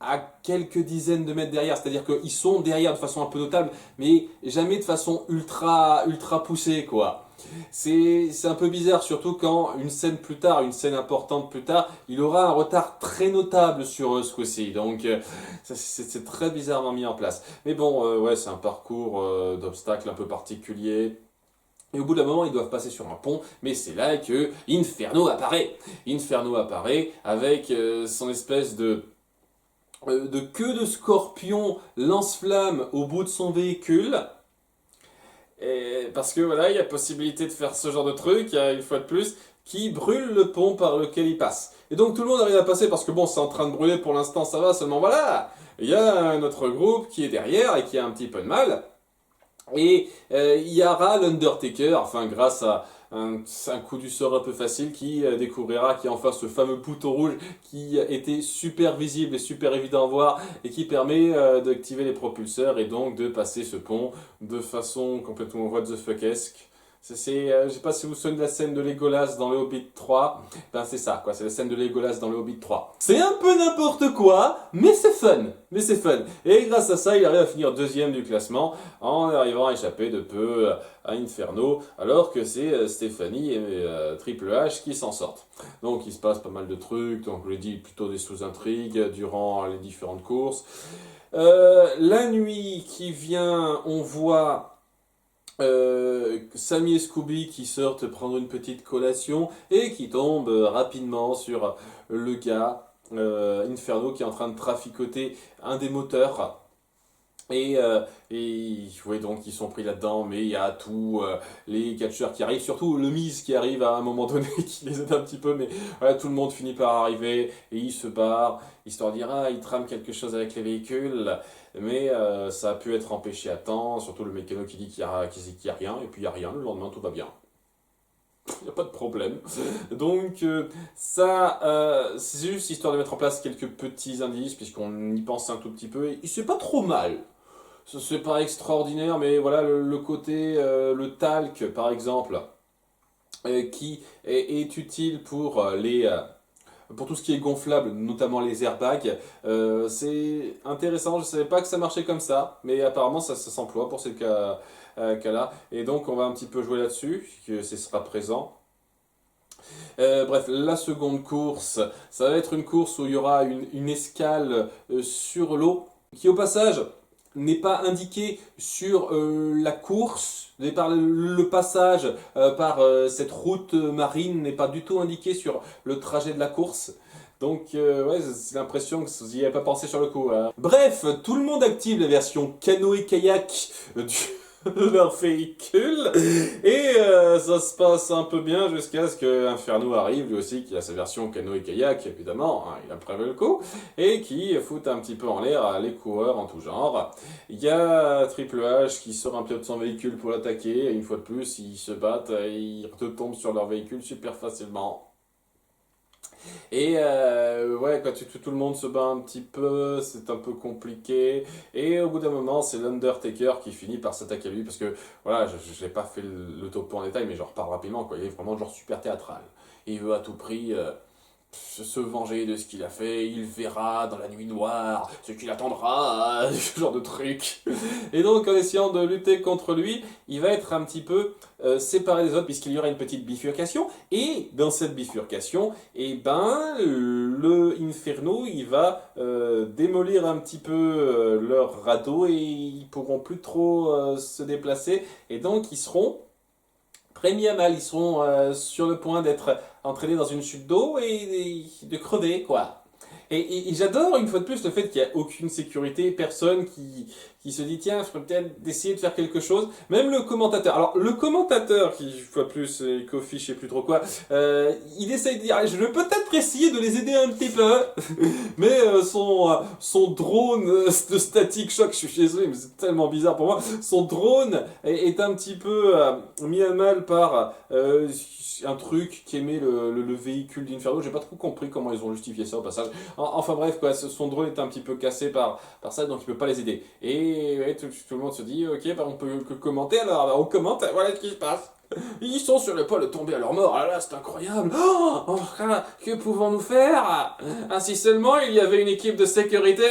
à quelques dizaines de mètres derrière, c'est-à-dire qu'ils sont derrière de façon un peu notable, mais jamais de façon ultra poussée quoi. C'est un peu bizarre, surtout quand une scène plus tard, une scène importante plus tard, il aura un retard très notable sur eux ce coup-ci. Donc c'est très bizarrement mis en place. Mais bon, ouais, c'est un parcours d'obstacles un peu particulier. Et au bout d'un moment, ils doivent passer sur un pont, mais c'est là que Inferno apparaît. Inferno apparaît avec son espèce de queue de scorpion lance-flamme au bout de son véhicule. Et parce que voilà, il y a possibilité de faire ce genre de truc, une fois de plus, qui brûle le pont par lequel il passe. Et donc tout le monde arrive à passer parce que bon, c'est en train de brûler pour l'instant, ça va, seulement voilà, il y a notre groupe qui est derrière et qui a un petit peu de mal. Et il y aura l'Undertaker, enfin grâce à un coup du sort un peu facile, qui découvrira qu'il y a enfin ce fameux bouton rouge qui était super visible et super évident à voir et qui permet d'activer les propulseurs et donc de passer ce pont de façon complètement what the fuckesque. Je sais pas si vous vous souvenez de la scène de Legolas dans le Hobbit 3. Ben c'est ça, quoi. C'est la scène de Legolas dans le Hobbit 3. C'est un peu n'importe quoi, mais c'est fun. Mais c'est fun. Et grâce à ça, il arrive à finir deuxième du classement en arrivant à échapper de peu à Inferno, alors que c'est Stéphanie et Triple H qui s'en sortent. Donc il se passe pas mal de trucs. Donc je l'ai dit, plutôt des sous-intrigues durant les différentes courses. La nuit qui vient, on voit Sammy et Scooby qui sortent prendre une petite collation et qui tombent rapidement sur le gars Inferno qui est en train de traficoter un des moteurs. Et ouais, donc ils sont pris là-dedans, mais il y a tous les catcheurs qui arrivent, surtout le Miz qui arrive à un moment donné, qui les aide un petit peu, mais voilà, tout le monde finit par arriver et ils se barrent, histoire de dire ah, ils trament quelque chose avec les véhicules, mais ça a pu être empêché à temps, surtout le mécano qui dit qu'il y a rien, et puis il n'y a rien, le lendemain tout va bien. Il n'y a pas de problème. Donc ça, c'est juste histoire de mettre en place quelques petits indices, puisqu'on y pense un tout petit peu, et c'est pas trop mal. C'est pas extraordinaire, mais voilà, le côté, le talc par exemple, qui est utile pour pour tout ce qui est gonflable, notamment les airbags. C'est intéressant, je savais pas que ça marchait comme ça, mais apparemment ça s'emploie pour ces cas-là. Et donc on va un petit peu jouer là-dessus, que ce sera présent. Bref, la seconde course, ça va être une course où il y aura une escale sur l'eau, qui au passage n'est pas indiquée sur la course, le passage par cette route marine n'est pas du tout indiqué sur le trajet de la course. Donc, ouais, c'est l'impression que vous n'y avez pas pensé sur le coup. Hein. Bref, tout le monde active la version canoë-kayak de leur véhicule et ça se passe un peu bien jusqu'à ce que Inferno arrive lui aussi qui a sa version canoë-kayak évidemment, hein, il a prévu le coup et qui fout un petit peu en l'air les coureurs en tout genre. Il y a Triple H qui sort un pied de son véhicule pour l'attaquer et une fois de plus ils se battent et ils retombent sur leur véhicule super facilement. Et ouais, quand tout le monde se bat un petit peu, c'est un peu compliqué. Et au bout d'un moment, c'est l'Undertaker qui finit par s'attaquer à lui. Parce que, voilà, je n'ai pas fait le topo en détail, mais je repars rapidement, quoi. Il est vraiment genre super théâtral. Il veut à tout prix se venger de ce qu'il a fait. Il verra dans la nuit noire ce qu'il attendra, ce genre de truc. Et donc, en essayant de lutter contre lui, il va être un petit peu séparé des autres, puisqu'il y aura une petite bifurcation. Et dans cette bifurcation, eh ben, le Inferno, il va démolir un petit peu leur radeau et ils pourront plus trop se déplacer. Et donc, ils seront mis à mal, ils seront sur le point d'être entraînés dans une chute d'eau et de crever, quoi. Et j'adore, une fois de plus, le fait qu'il n'y a aucune sécurité, personne qui se dit, tiens, je peux peut-être essayer de faire quelque chose. Même le commentateur. Alors, le commentateur, qui, une fois de plus, Kofi, je sais plus trop quoi, il essaye de dire, je vais peut-être essayer de les aider un petit peu. Mais son drone de Static Shock, je suis désolé, mais c'est tellement bizarre pour moi, son drone est un petit peu mis à mal par un truc qui émet le véhicule d'Inferno. J'ai pas trop compris comment ils ont justifié ça au passage. Enfin bref, quoi, son drone est un petit peu cassé par ça, donc il peut pas les aider. Et ouais, tout le monde se dit, ok, bah, on peut que commenter alors, bah, on commente, voilà ce qui se passe. Ils sont sur le point de tomber à leur mort, ah là c'est incroyable. Oh, que pouvons-nous faire? Ah, si seulement il y avait une équipe de sécurité.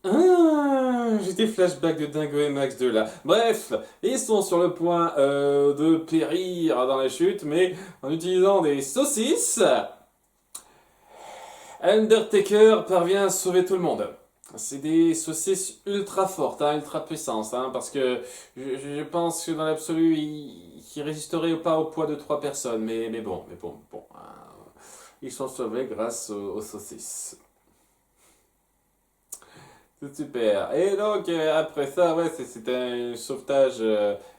J'ai des flashbacks de Dingo et Max 2 là. Bref, ils sont sur le point de périr dans la chute, mais en utilisant des saucisses, Undertaker parvient à sauver tout le monde. C'est des saucisses ultra fortes, hein, ultra puissantes, hein, parce que je pense que dans l'absolu, il résisterait pas au poids de 3 personnes, mais bon, hein, ils sont sauvés grâce aux saucisses. C'est super. Et donc, après ça, ouais, c'est un sauvetage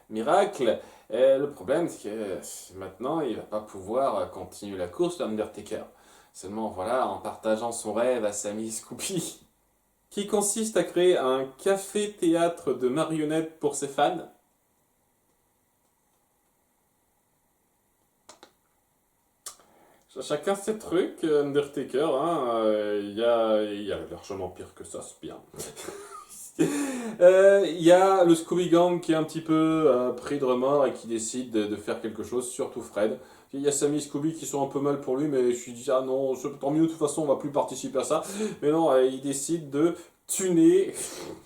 miracle. Le problème, c'est que maintenant, il va pas pouvoir continuer la course, l'Undertaker. Seulement, voilà, en partageant son rêve à Sammy Scooby, qui consiste à créer un café-théâtre de marionnettes pour ses fans. Chacun ses trucs, Undertaker, hein, il y a largement pire que ça, c'est bien. Il y a le Scooby Gang qui est un petit peu pris de remords et qui décide de faire quelque chose, surtout Fred. Il y a Sammy et Scooby qui sont un peu mal pour lui, mais je suis dit, ah non, tant mieux, de toute façon, on va plus participer à ça. Mais non, il décide de tuner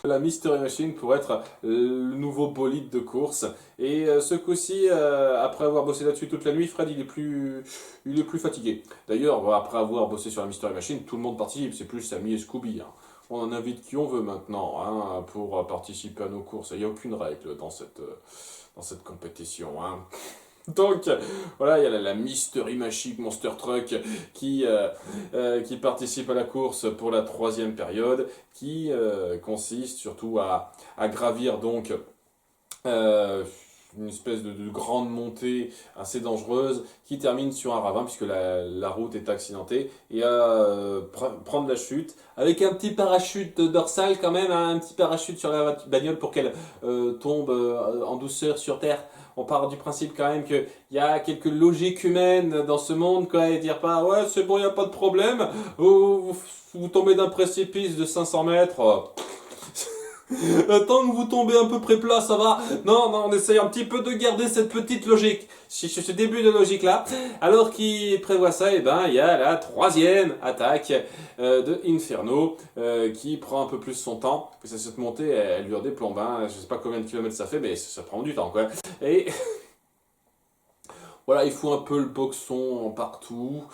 la Mystery Machine pour être le nouveau bolide de course. Et ce coup-ci, après avoir bossé là-dessus toute la nuit, Fred il est plus fatigué. D'ailleurs, après avoir bossé sur la Mystery Machine, tout le monde participe, c'est plus Sammy et Scooby. Hein. On en invite qui on veut maintenant hein, pour participer à nos courses. Il n'y a aucune règle dans cette compétition. Hein. Donc, voilà, il y a la Mystery Machine Monster Truck qui participe à la course pour la 3e période, qui consiste surtout à gravir donc une espèce de grande montée assez dangereuse qui termine sur un ravin puisque la route est accidentée et à prendre la chute avec un petit parachute dorsal quand même, hein, un petit parachute sur la bagnole pour qu'elle tombe en douceur sur terre. On part du principe quand même qu'il y a quelques logiques humaines dans ce monde, quoi, et dire pas, ouais, c'est bon, il n'y a pas de problème, vous tombez d'un précipice de 500 mètres, Tant que vous tombez un peu près plat, ça va. Non, non, on essaye un petit peu de garder cette petite logique, ce début de logique là. Alors qu'il prévoit ça, et ben il y a la troisième attaque de Inferno qui prend un peu plus son temps. Parce que cette montée, elle dure des plombes. Hein. Je sais pas combien de kilomètres ça fait, mais ça prend du temps quoi. Et voilà, il faut un peu le boxon partout.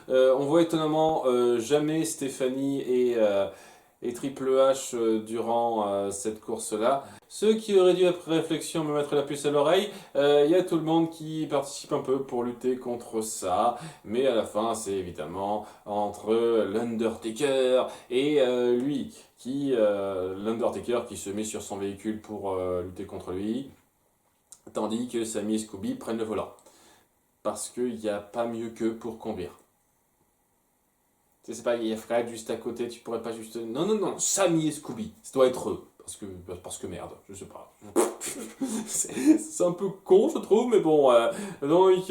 On voit étonnamment jamais Stéphanie et Triple H durant cette course-là. Ceux qui auraient dû, après réflexion, me mettre la puce à l'oreille, il y a tout le monde qui participe un peu pour lutter contre ça. Mais à la fin, c'est évidemment entre l'Undertaker et lui, l'Undertaker qui se met sur son véhicule pour lutter contre lui, tandis que Sami et Scooby prennent le volant. Parce qu'il n'y a pas mieux qu'eux pour conduire. C'est pas, il y a Fred juste à côté, tu pourrais pas juste... Non, non, non, Sami et Scooby, ça doit être eux. Parce que merde, je sais pas. C'est un peu con, je trouve, mais bon. Donc,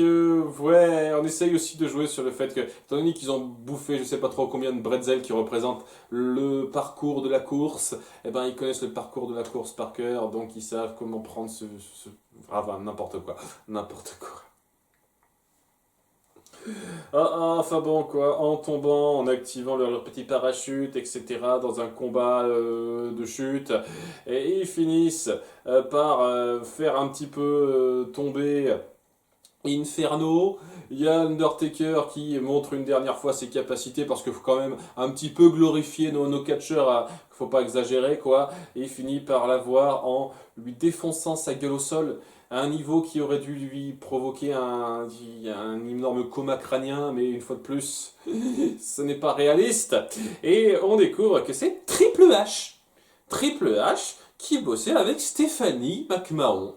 ouais, on essaye aussi de jouer sur le fait que, étant donné qu'ils ont bouffé je sais pas trop combien de bretzels qui représentent le parcours de la course, eh ben, ils connaissent le parcours de la course par cœur, donc ils savent comment prendre n'importe quoi. N'importe quoi. Enfin bon quoi, en tombant, en activant leur petit parachute, etc. dans un combat de chute, et ils finissent par faire un petit peu tomber Inferno. Il y a Undertaker qui montre une dernière fois ses capacités parce qu'il faut quand même un petit peu glorifier nos catcheurs, faut pas exagérer quoi, et il finit par l'avoir en lui défonçant sa gueule au sol à un niveau qui aurait dû lui provoquer un énorme coma crânien, mais une fois de plus, ce n'est pas réaliste. Et on découvre que c'est Triple H. Triple H qui bossait avec Stephanie McMahon.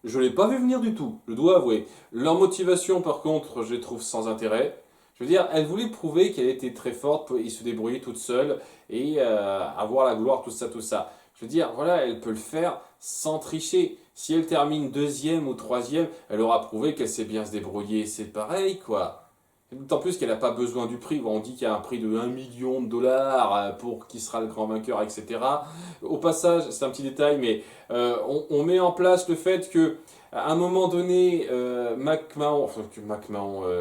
Je ne l'ai pas vu venir du tout, je dois avouer. Leur motivation, par contre, je les trouve sans intérêt. Je veux dire, elle voulait prouver qu'elle était très forte et se débrouiller toute seule et avoir la gloire, tout ça, tout ça. Je veux dire, voilà, elle peut le faire sans tricher. Si elle termine deuxième ou troisième, elle aura prouvé qu'elle sait bien se débrouiller. C'est pareil, quoi. D'autant plus qu'elle n'a pas besoin du prix. On dit qu'il y a un prix de 1 million de dollars pour qui sera le grand vainqueur, etc. Au passage, c'est un petit détail, mais on met en place le fait que à un moment donné,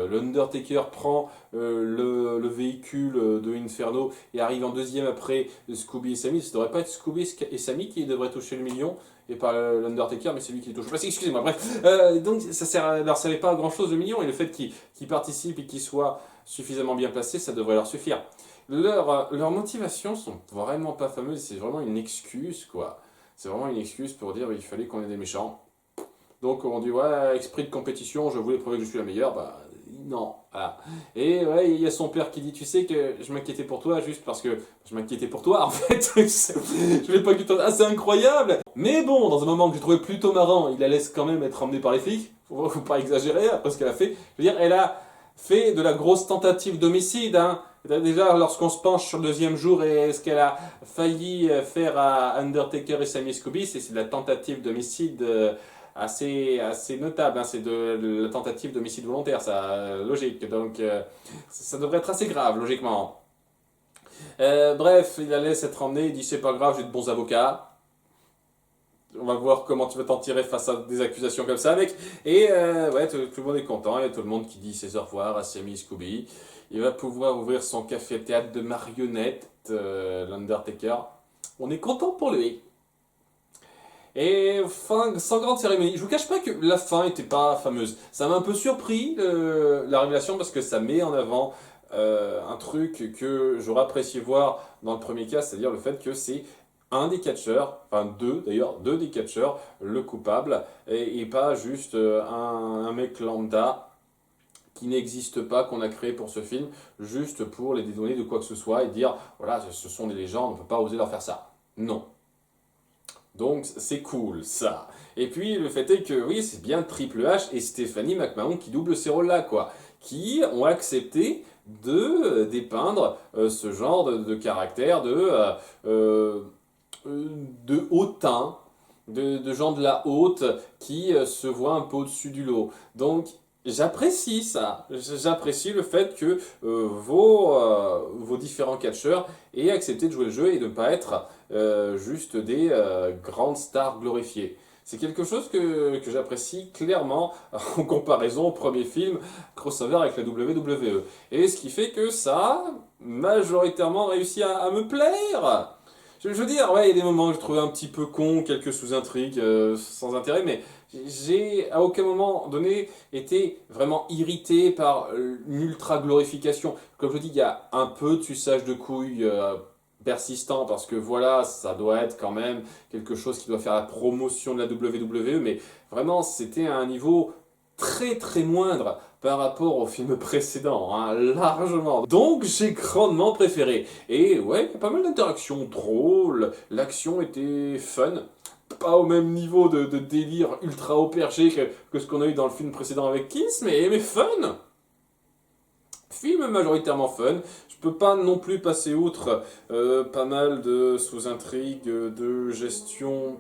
l'Undertaker prend le véhicule de Inferno et arrive en deuxième après Scooby et Sami. Ça ne devrait pas être Scooby et Sami qui devraient toucher le million et pas l'Undertaker, mais c'est lui qui touche. Excusez-moi, bref. Donc ça leur servait pas à grand chose le million et le fait qu'ils participent et qu'ils soient suffisamment bien placés, ça devrait leur suffire. Leurs motivations sont vraiment pas fameuses, c'est vraiment une excuse quoi. C'est vraiment une excuse pour dire il fallait qu'on ait des méchants. Donc on dit ouais, esprit de compétition, je voulais prouver que je suis la meilleure, bah non, voilà. Et ouais, il y a son père qui dit tu sais que je m'inquiétais pour toi juste parce que je m'inquiétais pour toi en fait. Je voulais pas que tu... Ah c'est incroyable. Mais bon, dans un moment que j'ai trouvé plutôt marrant, il la laisse quand même être emmenée par les flics. Faut pas exagérer après ce qu'elle a fait. Je veux dire, elle a fait de la grosse tentative d'homicide, hein. Déjà, lorsqu'on se penche sur le deuxième jour et ce qu'elle a failli faire à Undertaker et Sami Scooby, c'est de la tentative d'homicide assez notable. Hein. C'est de la tentative d'homicide volontaire, ça, logique. Donc, ça devrait être assez grave, logiquement. Bref, il la laisse être emmené, il dit c'est pas grave, j'ai de bons avocats. On va voir comment tu vas t'en tirer face à des accusations comme ça, mec. Et ouais, tout le monde est content. Il y a tout le monde qui dit ses au revoir à Sami Scooby. Il va pouvoir ouvrir son café-théâtre de marionnettes, l'Undertaker. On est content pour lui. Et fin, sans grande cérémonie. Je vous cache pas que la fin était pas fameuse. Ça m'a un peu surpris, la révélation, parce que ça met en avant un truc que j'aurais apprécié voir dans le premier cas, c'est-à-dire le fait que c'est un des catcheurs, enfin deux des catcheurs, le coupable, et pas juste un mec lambda qui n'existe pas, qu'on a créé pour ce film, juste pour les dédouaner de quoi que ce soit et dire, voilà, ce sont des légendes, on ne peut pas oser leur faire ça. Non. Donc c'est cool ça. Et puis le fait est que oui, c'est bien Triple H et Stephanie McMahon qui doublent ces rôles-là, quoi, qui ont accepté de dépeindre ce genre de caractère de hautain, de gens de la haute qui se voient un peu au-dessus du lot. Donc j'apprécie ça. J'apprécie le fait que vos différents catcheurs aient accepté de jouer le jeu et de ne pas être juste des grandes stars glorifiées. C'est quelque chose que j'apprécie clairement en comparaison au premier film crossover avec la WWE. Et ce qui fait que ça a majoritairement réussi à me plaire. Je veux dire, ouais, il y a des moments que je trouvais un petit peu con, quelques sous-intrigues sans intérêt, mais j'ai à aucun moment donné été vraiment irrité par une ultra-glorification. Comme je dis, il y a un peu de suçage de couilles persistant, parce que voilà, ça doit être quand même quelque chose qui doit faire la promotion de la WWE, mais vraiment, c'était à un niveau très très moindre par rapport au film précédent, hein, largement. Donc j'ai grandement préféré. Et ouais, il y a pas mal d'interactions drôles, l'action était fun. Pas au même niveau de délire ultra haut perché que ce qu'on a eu dans le film précédent avec Kiss, mais fun! Film majoritairement fun. Je peux pas non plus passer outre pas mal de sous-intrigues, de gestion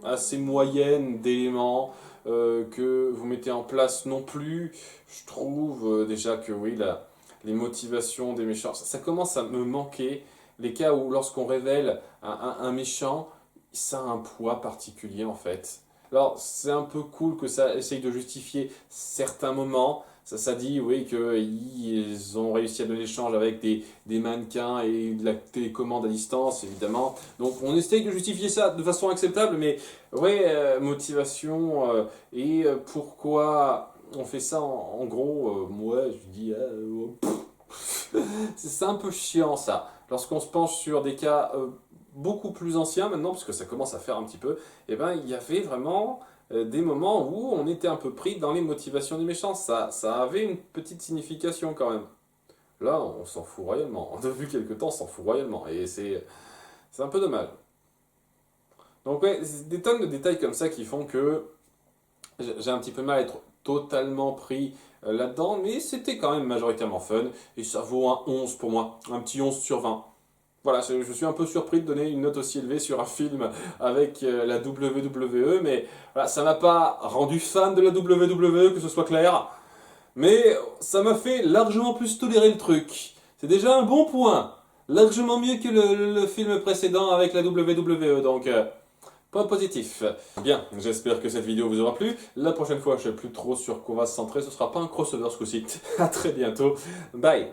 assez moyenne d'éléments que vous mettez en place non plus. Je trouve déjà que oui, les motivations des méchants, ça commence à me manquer. Les cas où lorsqu'on révèle un méchant, ça a un poids particulier en fait. Alors c'est un peu cool que ça essaye de justifier certains moments. Ça dit oui qu'ils ont réussi à de l'échange avec des mannequins et de la télécommande à distance évidemment. Donc on essaye de justifier ça de façon acceptable, mais ouais, motivation et pourquoi on fait ça en gros, moi je dis c'est un peu chiant ça. Lorsqu'on se penche sur des cas beaucoup plus anciens maintenant, parce que ça commence à faire un petit peu, et ben il y avait vraiment des moments où on était un peu pris dans les motivations des méchants. Ça avait une petite signification quand même. Là, on s'en fout royalement. Depuis quelques temps, on s'en fout royalement. Et c'est un peu dommage. Donc ouais, c'est des tonnes de détails comme ça qui font que j'ai un petit peu mal à être totalement pris là-dedans, mais c'était quand même majoritairement fun, et ça vaut un 11 pour moi, un petit 11 sur 20. Voilà, je suis un peu surpris de donner une note aussi élevée sur un film avec la WWE, mais voilà, ça m'a pas rendu fan de la WWE, que ce soit clair, mais ça m'a fait largement plus tolérer le truc. C'est déjà un bon point, largement mieux que le film précédent avec la WWE, donc point positif. Bien, j'espère que cette vidéo vous aura plu. La prochaine fois, je ne sais plus trop sur quoi on va se centrer, ce sera pas un crossover ce coup-ci. A très bientôt, bye.